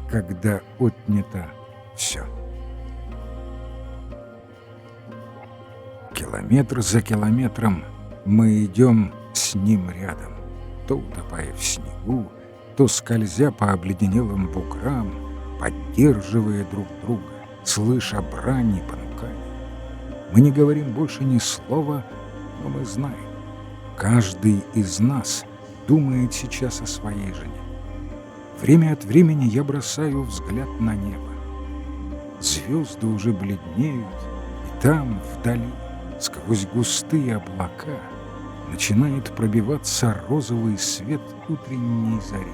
когда отнято все. Километр за километром мы идем с ним рядом, то утопая в снегу, то скользя по обледенелым буграм, поддерживая друг друга, слыша брань и понукания. Мы не говорим больше ни слова, но мы знаем, каждый из нас думает сейчас о своей жене. Время от времени я бросаю взгляд на небо. Звезды уже бледнеют, и там, вдали, сквозь густые облака, начинает пробиваться розовый свет утренней зари.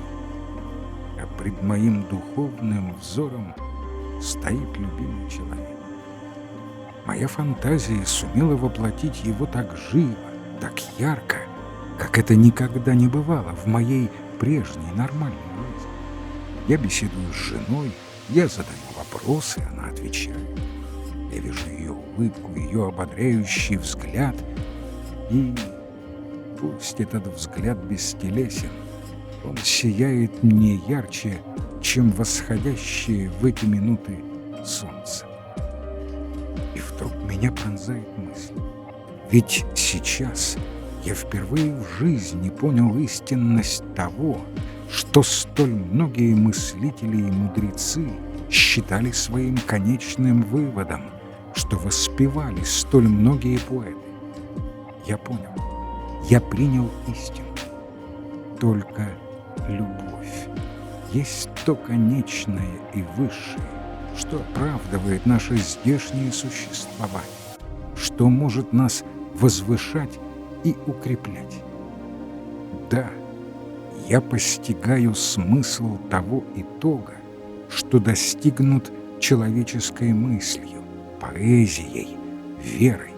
А пред моим духовным взором стоит любимый человек. Моя фантазия сумела воплотить его так живо, так ярко, как это никогда не бывало в моей прежней нормальной жизни. Я беседую с женой, я задаю вопросы, она отвечает. Я вижу ее улыбку, ее ободряющий взгляд, и пусть этот взгляд бестелесен, он сияет мне ярче, чем восходящее в эти минуты солнце. И вдруг меня пронзает мысль. Ведь сейчас я впервые в жизни понял истинность того, что столь многие мыслители и мудрецы считали своим конечным выводом, что воспевали столь многие поэты. Я понял, я принял истину. Только любовь есть то конечное и высшее, что оправдывает наше здешнее существование, что может нас возвышать и укреплять. Да, я постигаю смысл того итога, что достигнут человеческой мыслью, поэзией, верой,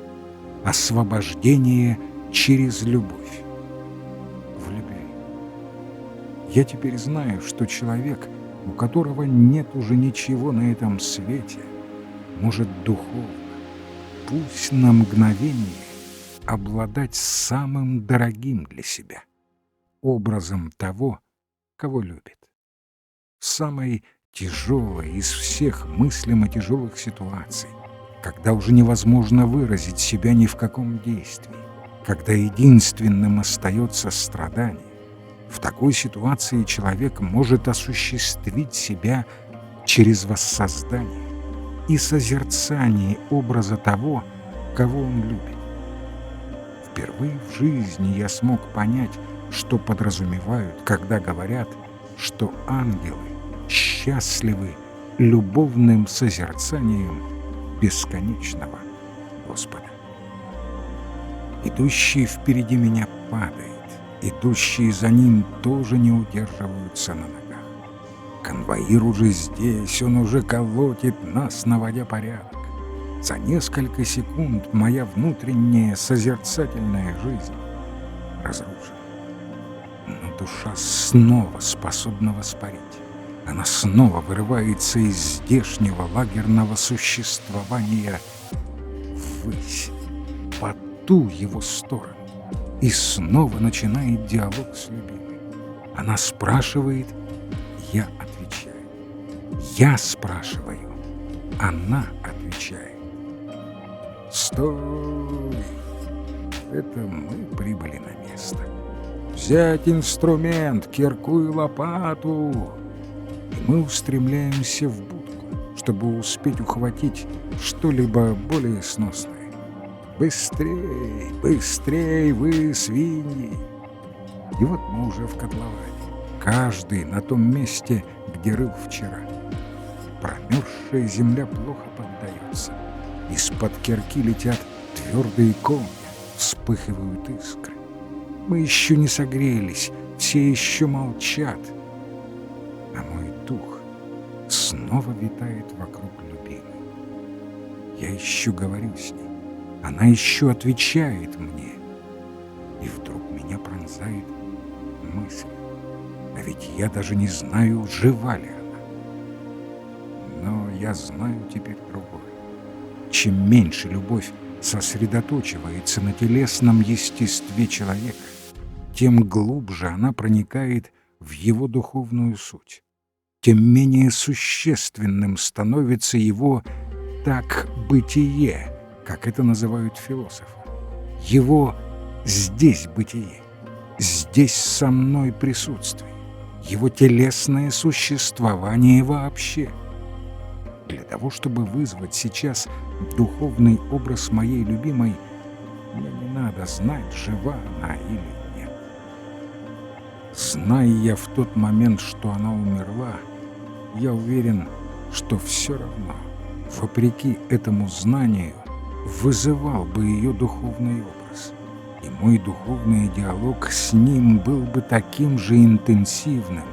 освобождение через любовь. В любви. Я теперь знаю, что человек, у которого нет уже ничего на этом свете, может духовно, пусть на мгновение, обладать самым дорогим для себя образом того, кого любит. В самой тяжелой из всех мыслимо тяжелых ситуаций, когда уже невозможно выразить себя ни в каком действии, когда единственным остается страдание, в такой ситуации человек может осуществить себя через воссоздание и созерцание образа того, кого он любит. Впервые в жизни я смог понять, что подразумевают, когда говорят, что ангелы счастливы любовным созерцанием бесконечного Господа. Идущий впереди меня падает, идущие за ним тоже не удерживаются на ногах. Конвоир уже здесь, он уже колотит нас, наводя порядок. За несколько секунд моя внутренняя созерцательная жизнь разрушена. Но душа снова способна воспарить. Она снова вырывается из здешнего лагерного существования ввысь, по ту его сторону, и снова начинает диалог с любимой. Она спрашивает, я отвечаю. Я спрашиваю, она отвечает. Стой! Это мы прибыли на место. Взять инструмент, кирку и лопату. И мы устремляемся в будку, чтобы успеть ухватить что-либо более сносное. Быстрей, быстрей, вы, свиньи! И вот мы уже в котловане, каждый на том месте, где рыл вчера. Промерзшая земля плохо поддается. Из-под кирки летят твердые комья, вспыхивают искры. Мы еще не согрелись, все еще молчат. А мой дух снова витает вокруг любимой. Я еще говорю с ней, она еще отвечает мне. И вдруг меня пронзает мысль. А ведь я даже не знаю, жива ли она. Но я знаю теперь другое. Чем меньше любовь сосредоточивается на телесном естестве человека, тем глубже она проникает в его духовную суть, тем менее существенным становится его «так бытие», как это называют философы. Его «здесь бытие», «здесь со мной присутствие», его телесное существование вообще. Для того, чтобы вызвать сейчас духовный образ моей любимой, мне не надо знать, жива она или нет. Зная я в тот момент, что она умерла, я уверен, что все равно, вопреки этому знанию, вызывал бы ее духовный образ, и мой духовный диалог с ним был бы таким же интенсивным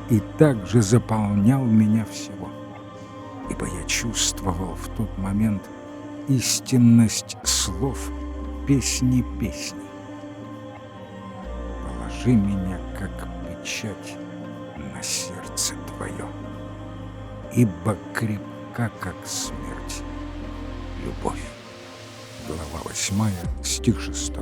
и также заполнял меня всего. Ибо я чувствовал в тот момент истинность слов песни песней. Положи меня, как печать, на сердце твое, ибо крепка, как смерть, любовь. Глава 8, стих 6.